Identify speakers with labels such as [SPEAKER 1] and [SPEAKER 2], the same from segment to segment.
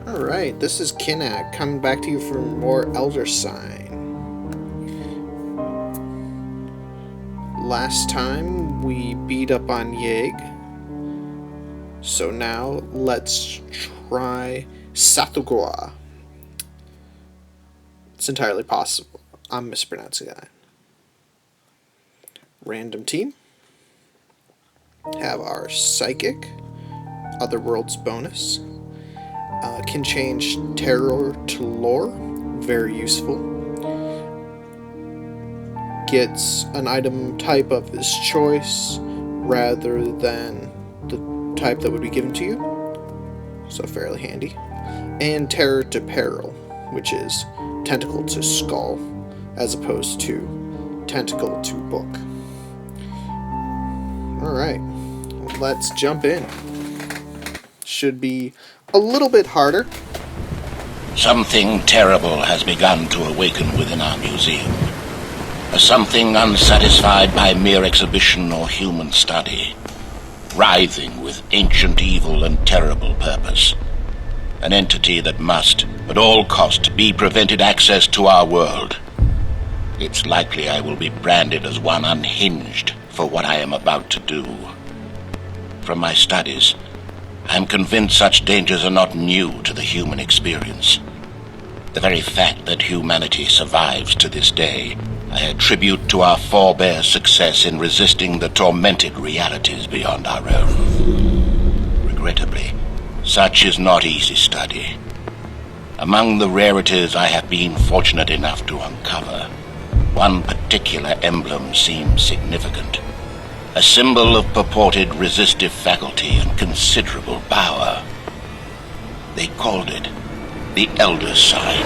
[SPEAKER 1] Alright, this is Kinnack coming back to you for more Elder Sign. Last time we beat up on Yeg, so now let's try Tsathoggua. It's entirely possible. I'm mispronouncing that. Random team. Have our Psychic, Otherworlds bonus. Can change terror to lore, very useful. Gets an item type of his choice rather than the type that would be given to you, so fairly handy. And terror to peril, which is tentacle to skull as opposed to tentacle to book. Alright, let's jump in. Should be a little bit harder.
[SPEAKER 2] Something terrible has begun to awaken within our museum. A something unsatisfied by mere exhibition or human study. Writhing with ancient evil and terrible purpose. An entity that must, at all cost, be prevented access to our world. It's likely I will be branded as one unhinged for what I am about to do. From my studies, I am convinced such dangers are not new to the human experience. The very fact that humanity survives to this day, I attribute to our forebears' success in resisting the tormented realities beyond our own. Regrettably, such is not easy study. Among the rarities I have been fortunate enough to uncover, one particular emblem seems significant. A symbol of purported resistive faculty and considerable power. They called it the Elder Sign.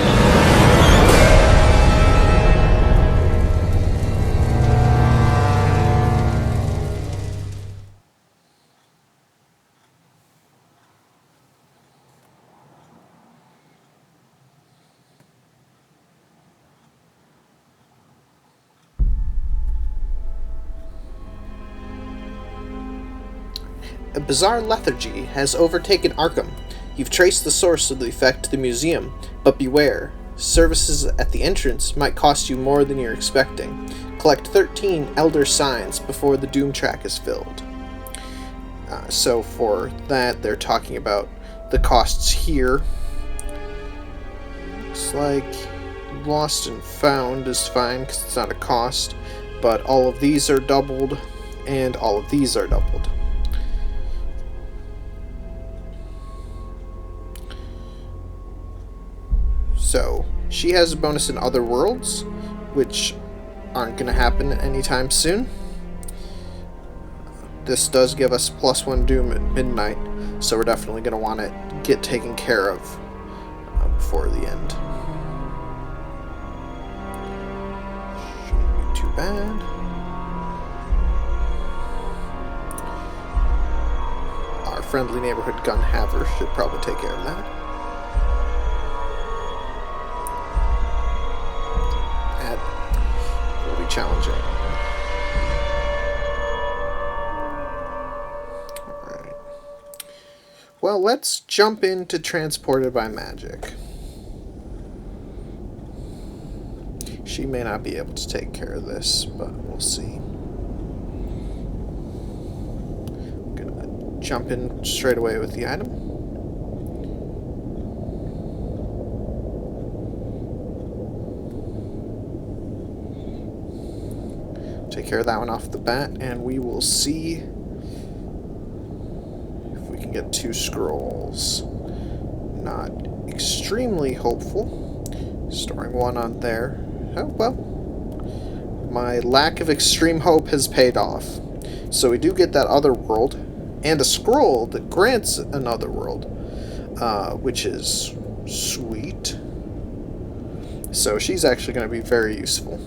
[SPEAKER 1] A bizarre lethargy has overtaken Arkham. You've traced the source of the effect to the museum, but beware. Services at the entrance might cost you more than you're expecting. Collect 13 Elder Signs before the Doom track is filled. So for that, they're talking about the costs here. Looks like Lost and Found is fine because it's not a cost, but all of these are doubled, and all of these are doubled. So, she has a bonus in other worlds, which aren't going to happen anytime soon. This does give us +1 Doom at midnight, so we're definitely going to want to get taken care of before the end. Shouldn't be too bad. Our friendly neighborhood gun haver should probably take care of that. Challenging. Alright. Well, let's jump into Transported by Magic. She may not be able to take care of this, but we'll see. I'm gonna jump in straight away with the item. Take care of that one off the bat, and we will see if we can get 2 scrolls. Not extremely hopeful. Storing 1 on there. Oh, well. My lack of extreme hope has paid off. So we do get that other world, and a scroll that grants another world, which is sweet. So she's actually going to be very useful.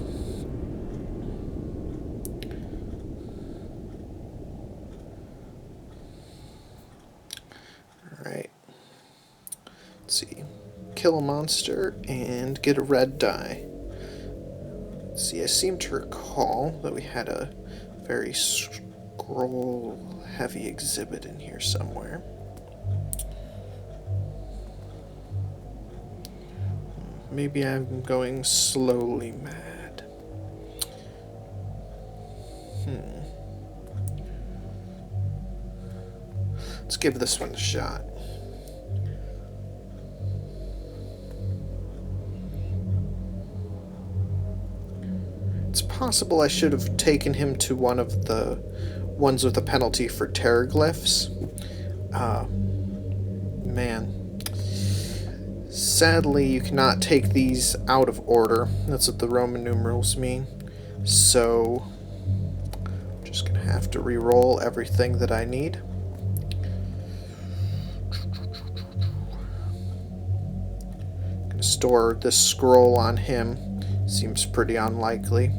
[SPEAKER 1] Let's see. Kill a monster and get a red die. Let's see, I seem to recall that we had a very scroll-heavy exhibit in here somewhere. maybe I'm going slowly mad. Let's give this one a shot. It's possible I should have taken him to one of the ones with a penalty for terrorglyphs. Man. Sadly, you cannot take these out of order. That's what the Roman numerals mean. So, I'm just going to have to re-roll everything that I need. I'm going to store this scroll on him. Seems pretty unlikely.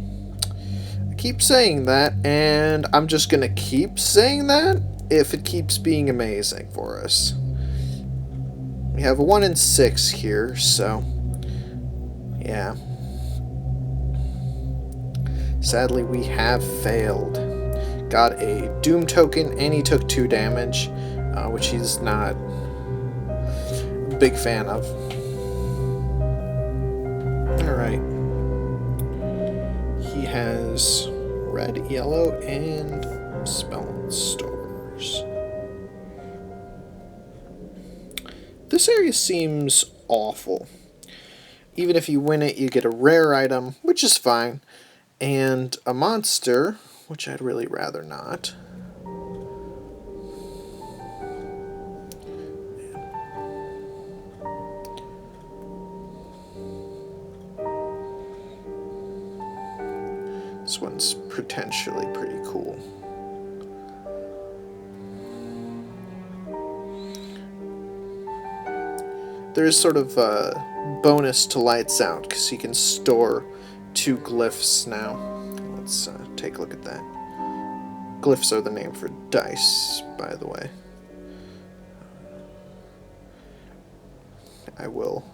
[SPEAKER 1] I keep saying that, and I'm just going to keep saying that if it keeps being amazing for us. We have a 1 in 6 here, so yeah. Sadly, we have failed. Got a Doom token, and he took 2 damage, which he's not a big fan of. Alright. He has red, yellow, and spell stores. This area seems awful. Even if you win it, you get a rare item, which is fine, and a monster, which I'd really rather not. This one's potentially pretty cool. There is sort of a bonus to Lights Out, because he can store 2 glyphs now. Let's take a look at that. Glyphs are the name for dice, by the way. I will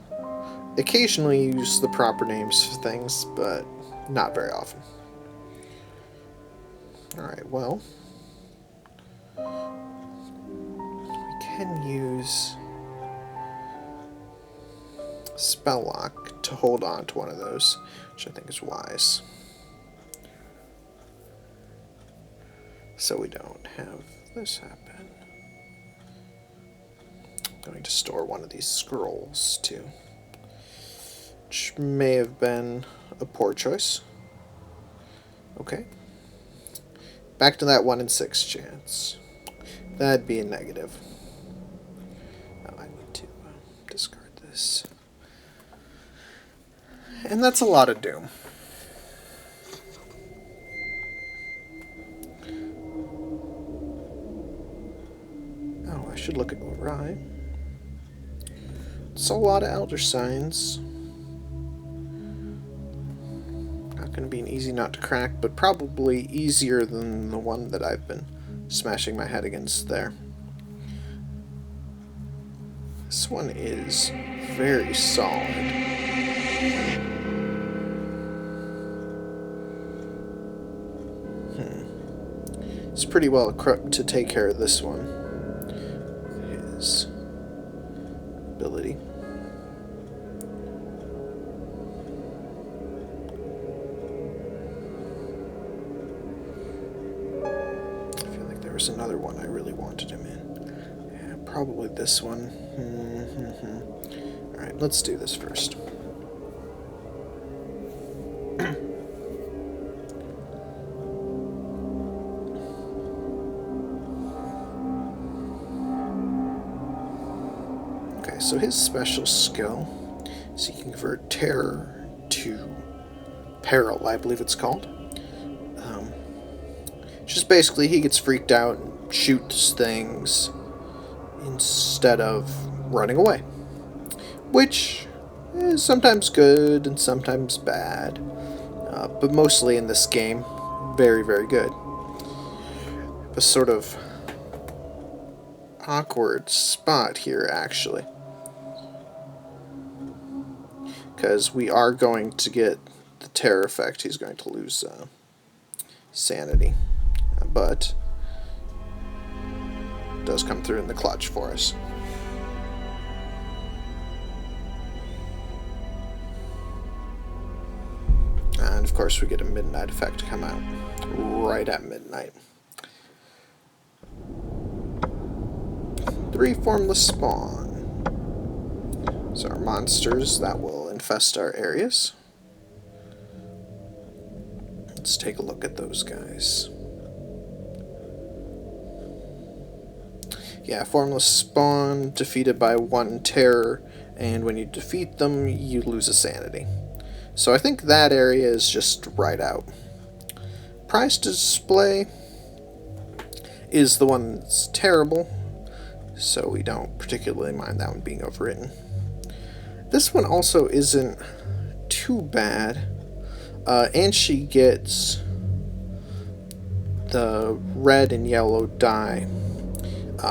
[SPEAKER 1] occasionally use the proper names for things, but not very often. Alright, well, we can use Spell Lock to hold on to one of those, which I think is wise. So we don't have this happen. I'm going to store one of these scrolls too, which may have been a poor choice. Okay. Back to that 1 in 6 chance. That'd be a negative. Now I need to discard this. And that's a lot of Doom. Oh, I should look at Rye. It's a lot of Elder Signs. Not going to be an easy nut to crack, but probably easier than the one that I've been smashing my head against there. This one is very solid. It's pretty well equipped to take care of this one. His ability. I feel like there was another one I really wanted him in. Yeah, probably this one. Alright, let's do this first. So his special skill is he can convert terror to peril, I believe it's called. Just basically he gets freaked out and shoots things instead of running away. Which is sometimes good and sometimes bad. But mostly in this game, very, very good. A sort of awkward spot here, actually. Because we are going to get the terror effect. He's going to lose sanity. But it does come through in the clutch for us. of course we get a midnight effect come out right at midnight. 3 formless spawn. So our monsters that will infest our areas. Let's take a look at those guys. Yeah, formless spawn, defeated by 1 terror, and when you defeat them, you lose a sanity. So I think that area is just right out. Prize display is the one that's terrible, so we don't particularly mind that one being overwritten. This one also isn't too bad, and she gets the red and yellow dye.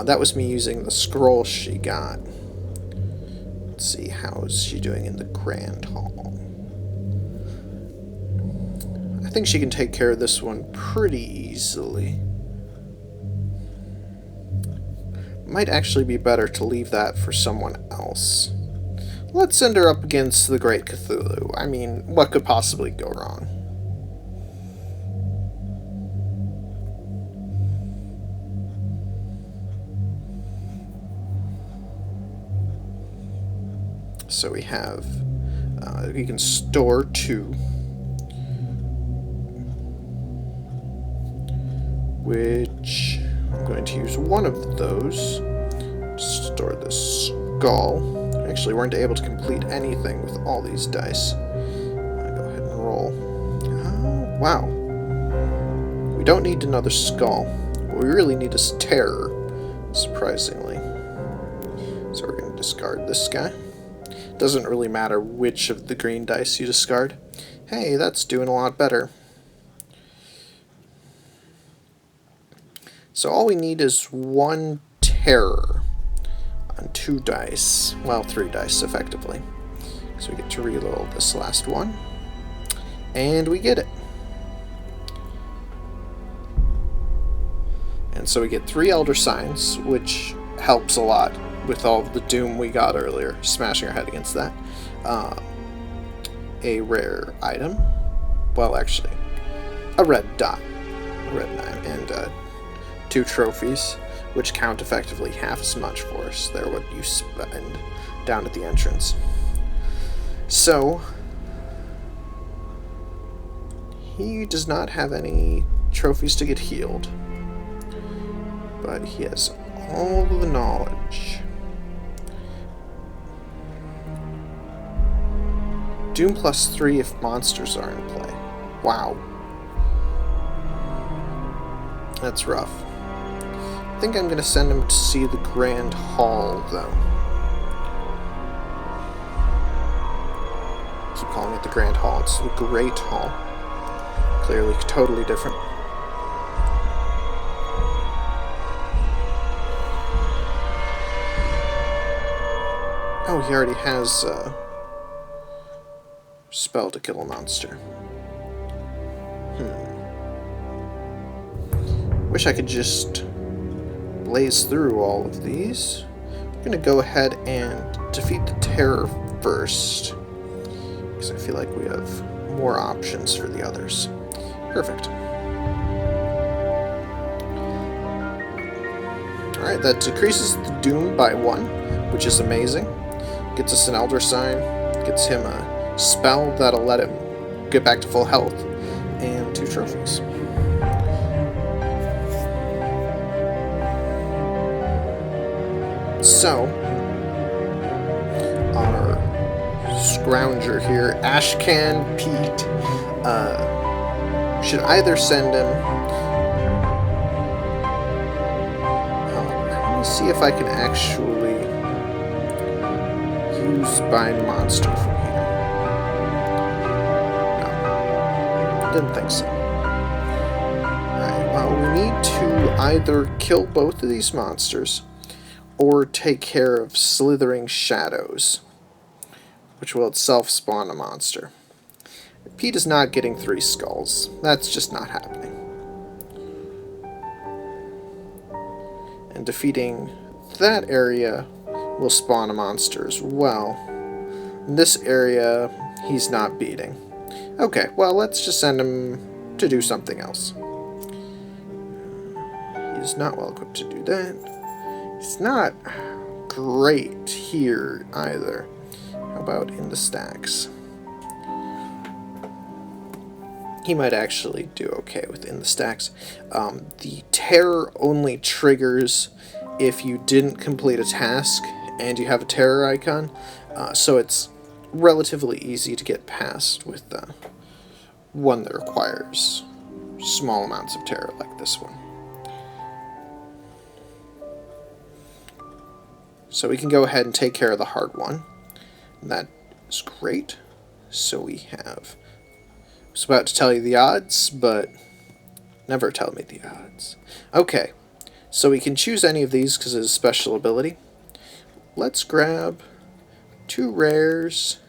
[SPEAKER 1] That was me using the scroll she got. Let's see, how is she doing in the Grand Hall? I think she can take care of this one pretty easily. Might actually be better to leave that for someone else. Let's send her up against the Great Cthulhu. I mean, what could possibly go wrong? So we have, we can store 2, which I'm going to use one of those to store the skull. Actually, weren't able to complete anything with all these dice. Go ahead and roll. Oh, wow. We don't need another skull. What we really need is terror, surprisingly. So we're going to discard this guy. Doesn't really matter which of the green dice you discard. Hey, that's doing a lot better. So all we need is 1 terror on 2 dice. Well, 3 dice, effectively. So we get to reload this last one. And we get it. And so we get 3 Elder Signs, which helps a lot with all of the doom we got earlier, smashing our head against that. A rare item. Well, actually, a red dot. A red 9. And 2 trophies, which count effectively half as much for us. They're what you spend down at the entrance. So, he does not have any trophies to get healed, but he has all the knowledge. Doom +3 if monsters are in play. Wow. That's rough. I think I'm going to send him to see the Grand Hall, though. I keep calling it the Grand Hall. It's the Great Hall. Clearly totally different. Oh, he already has a spell to kill a monster. Wish I could just blaze through all of these. I'm going to go ahead and defeat the terror first, because I feel like we have more options for the others. Perfect. Alright, that decreases the doom by 1, which is amazing. Gets us an Elder Sign, gets him a spell that'll let him get back to full health, and 2 trophies. So, our scrounger here, Ashcan Pete, should either send him... let me see if I can actually use Bind Monster from here. No, didn't think so. Alright, well, we need to either kill both of these monsters or take care of slithering shadows, which will itself spawn a monster. Pete is not getting 3 skulls. That's just not happening. And defeating that area will spawn a monster as well. In this area, he's not beating. Okay, well, let's just send him to do something else. He's not well equipped to do that. He's not great here either. How about in the stacks? He might actually do okay within the stacks. The terror only triggers if you didn't complete a task and you have a terror icon, so it's relatively easy to get past with one that requires small amounts of terror like this one. So we can go ahead and take care of the hard one. That is great. So we have... I was about to tell you the odds, but never tell me the odds. Okay, so we can choose any of these because it's a special ability. Let's grab 2 rares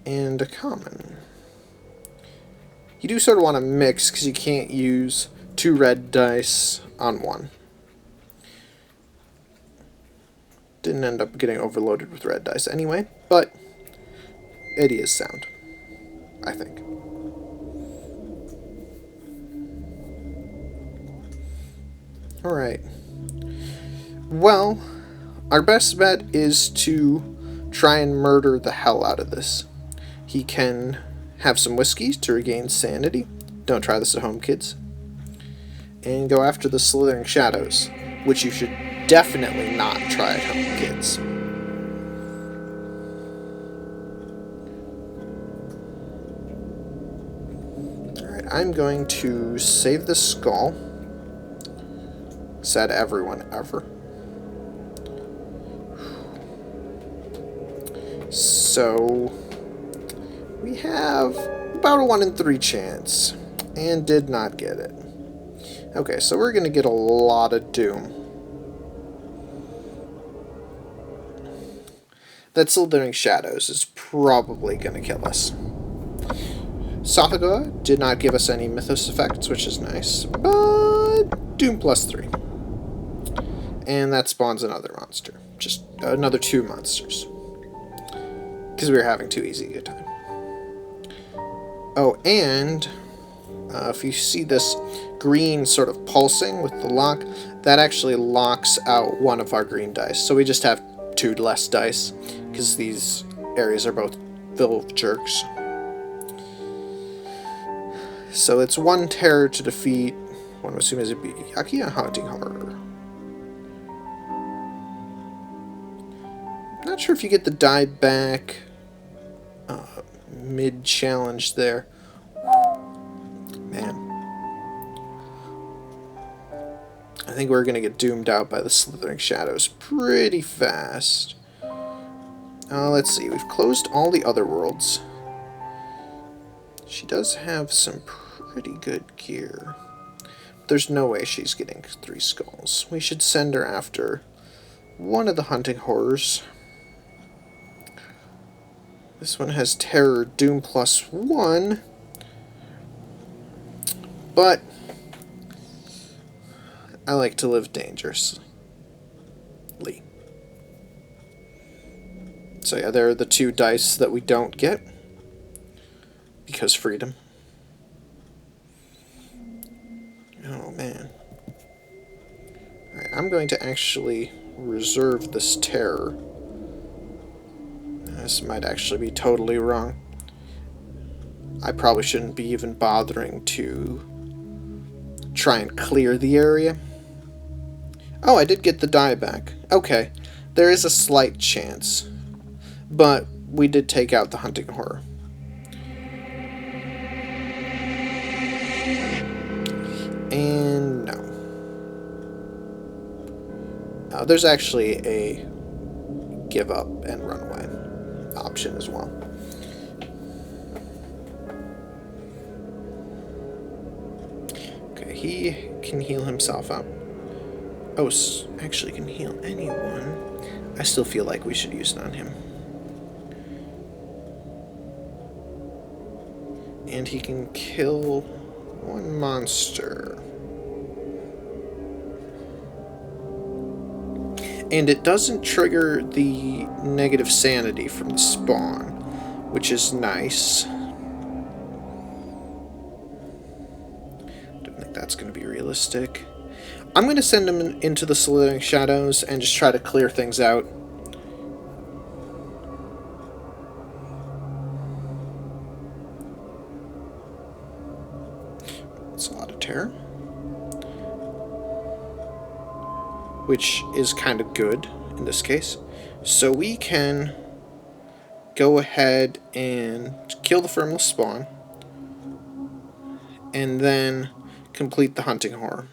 [SPEAKER 1] and a common. You do sort of want to mix because you can't use 2 red dice on one. Didn't end up getting overloaded with red dice anyway, but it is sound, I think. Alright. Well, our best bet is to try and murder the hell out of this. He can have some whiskey to regain sanity. Don't try this at home, kids. And go after the slithering shadows, which you should definitely not try at home, kids. Alright, I'm going to save the skull. Said everyone ever. So we have about a 1 in 3 chance, and did not get it. Okay, so we're gonna get a lot of doom. That Slithering Shadows is probably gonna kill us. Tsathoggua did not give us any Mythos effects, which is nice, but Doom +3. And that spawns another monster. Just another 2 monsters. Because we were having too easy a good time. Oh, and if you see this green sort of pulsing with the lock, that actually locks out one of our green dice. So we just have 2 less dice, because these areas are both filled with jerks. So it's 1 terror to defeat. One would assume it'd be Yakia Haunting Horror. Not sure if you get the die back mid-challenge there. Man. I think we're going to get doomed out by the Slithering Shadows pretty fast. Let's see. We've closed all the other worlds. She does have some pretty good gear. There's no way she's getting 3 skulls. We should send her after one of the hunting horrors. This one has Terror Doom +1. But I like to live dangerously. So yeah, there are the 2 dice that we don't get. Because freedom. Oh man. Alright, I'm going to actually reserve this terror. This might actually be totally wrong. I probably shouldn't be even bothering to try and clear the area. Oh, I did get the die back. Okay, there is a slight chance. But we did take out the hunting horror. And no. There's actually a give up and run away option as well. Okay, he can heal himself up. Oh, actually can heal anyone. I still feel like we should use it on him. And he can kill 1 monster. And it doesn't trigger the negative sanity from the spawn, which is nice. that's going to be realistic. I'm going to send him into the Slithering Shadows and just try to clear things out. That's a lot of terror. Which is kind of good in this case. So we can go ahead and kill the Firmless Spawn. And then complete the Hunting Horror.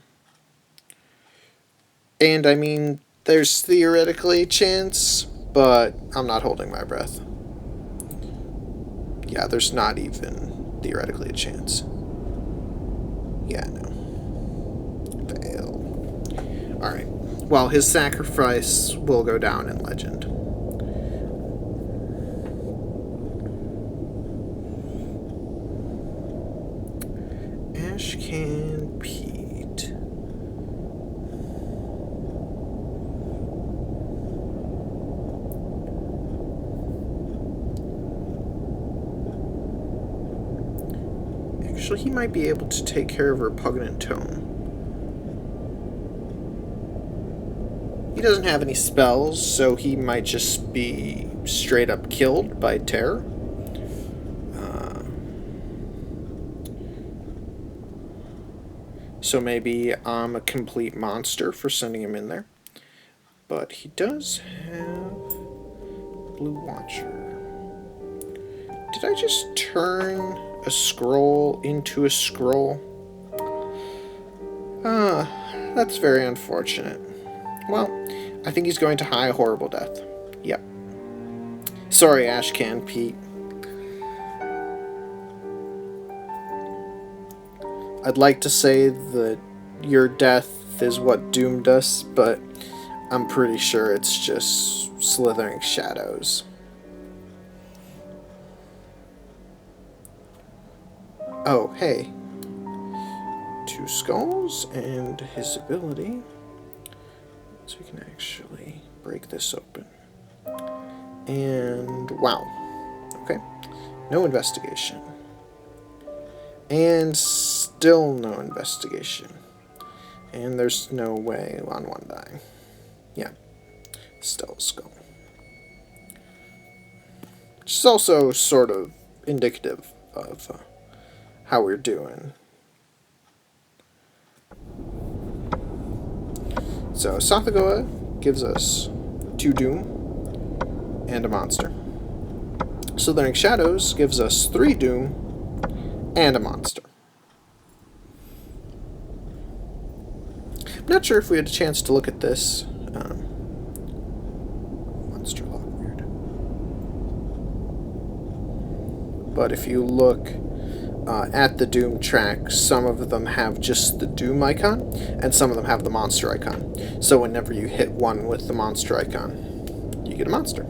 [SPEAKER 1] And I mean, there's theoretically a chance, but I'm not holding my breath. Yeah, there's not even theoretically a chance. Yeah, no. Fail. Alright. Well, his sacrifice will go down in legend. Ashcan Pete. Actually, he might be able to take care of Repugnant Tome. He doesn't have any spells, so he might just be straight up killed by terror. So maybe I'm a complete monster for sending him in there. But he does have Blue Watcher. Did I just turn a scroll into a scroll? That's very unfortunate. Well, I think he's going to die a horrible death. Yep. Sorry, Ashcan Pete. I'd like to say that your death is what doomed us, but I'm pretty sure it's just Slithering Shadows. Oh, hey. 2 skulls and his ability. So we can actually break this open. And wow. Okay. No investigation. And still no investigation. And there's no way on 1 die. Yeah. Still a skull. Which is also sort of indicative of how we're doing. So Tsathoggua gives us 2 Doom and a monster. Slithering Shadows gives us 3 Doom and a monster. I'm not sure if we had a chance to look at this. Monster lock weird. But if you look at the Doom track, some of them have just the Doom icon, and some of them have the monster icon. So whenever you hit one with the monster icon, you get a monster.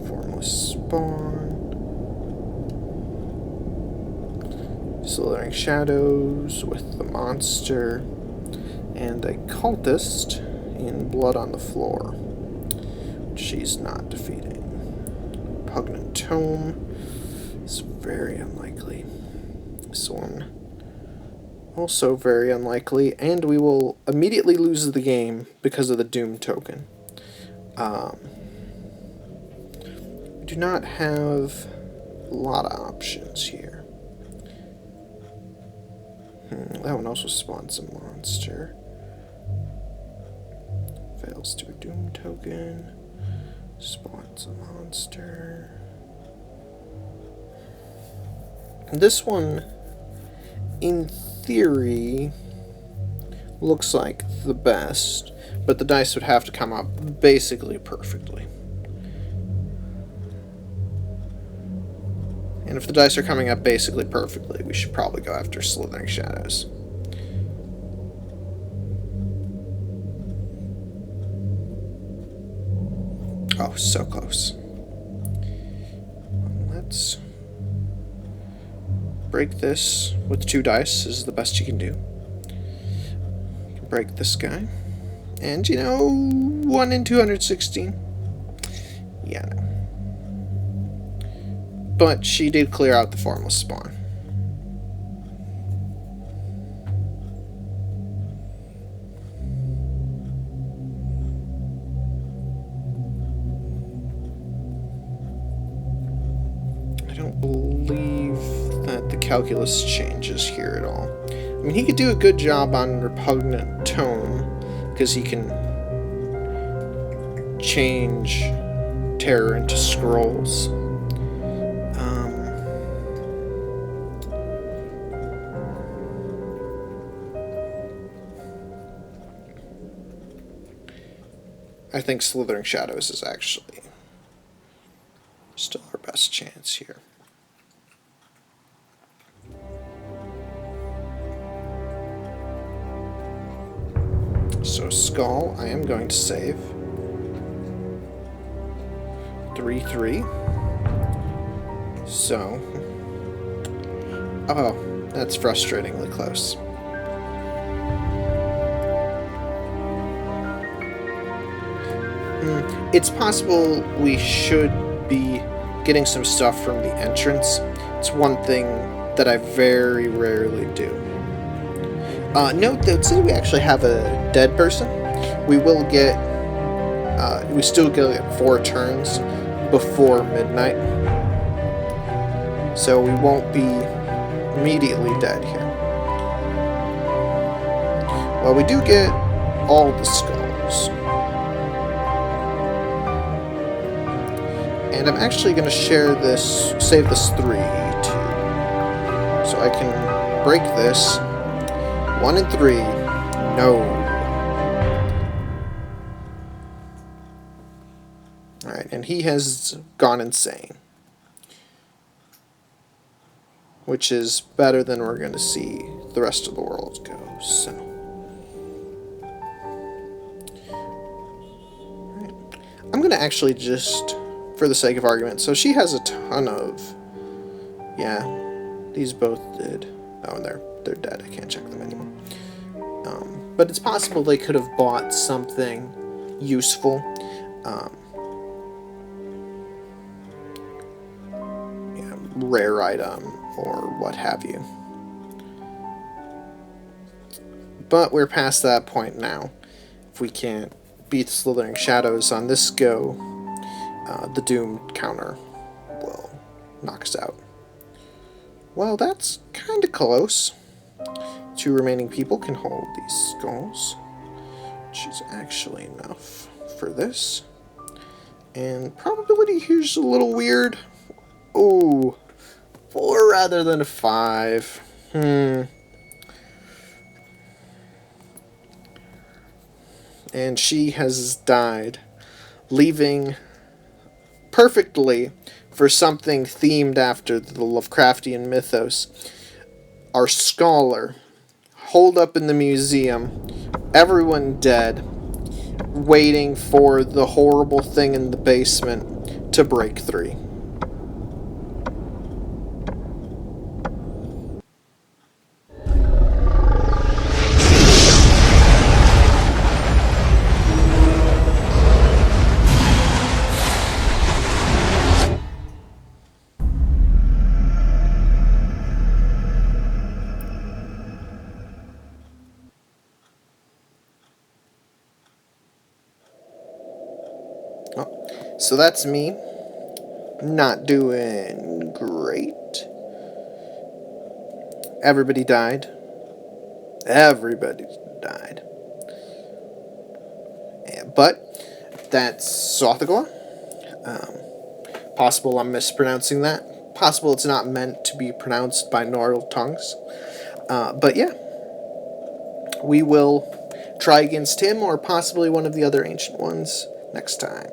[SPEAKER 1] Formless Spawn. Slithering Shadows with the monster. And a cultist in Blood on the Floor, which she's not defeating. Repugnant Tome is very unlikely. This one also very unlikely, and we will immediately lose the game because of the Doom token. We do not have a lot of options here. That one also spawns a monster. Fails to a Doom token. Spawns a monster. This one, in theory, looks like the best, but the dice would have to come up basically perfectly. And if the dice are coming up basically perfectly, we should probably go after Slithering Shadows. Oh, so close. Let's break this with 2 dice is the best you can do. You can break this guy. And, you know, 1 in 216. Yeah, no. But she did clear out the formless spawn. I don't believe that the calculus changes here at all. I mean, he could do a good job on repugnant tone, because he can change terror into scrolls. I think Slithering Shadows is actually still our best chance here. So Skull, I am going to save. 3-3. So... oh, that's frustratingly close. It's possible we should be getting some stuff from the entrance. It's one thing that I very rarely do. Note that since we actually have a dead person, we will get... we still get 4 turns before midnight. So we won't be immediately dead here. Well, we do get all the skulls. And I'm actually going to share this, save this 3 too. So I can break this. 1 and 3. No. Alright, and he has gone insane. Which is better than we're going to see the rest of the world go, so... Alright. I'm going to actually just... for the sake of argument. So she has a ton of... yeah, these both did. Oh, and they're dead. I can't check them anymore. But it's possible they could have bought something useful. Yeah, rare item or what have you. But we're past that point now. If we can't beat Slithering Shadows on this go, the Doom counter will knock us out. Well, that's kind of close. 2 remaining people can hold these skulls, which is actually enough for this. And probability here's a little weird. Ooh, 4 rather than 5. And she has died, leaving perfectly for something themed after the Lovecraftian mythos. Our scholar, holed up in the museum, everyone dead, waiting for the horrible thing in the basement to break 3. So that's me. Not doing great. Everybody died. Everybody died. But that's Tsathoggua. Possible I'm mispronouncing that. Possible it's not meant to be pronounced by neural tongues. But yeah. We will try against him or possibly one of the other ancient ones next time.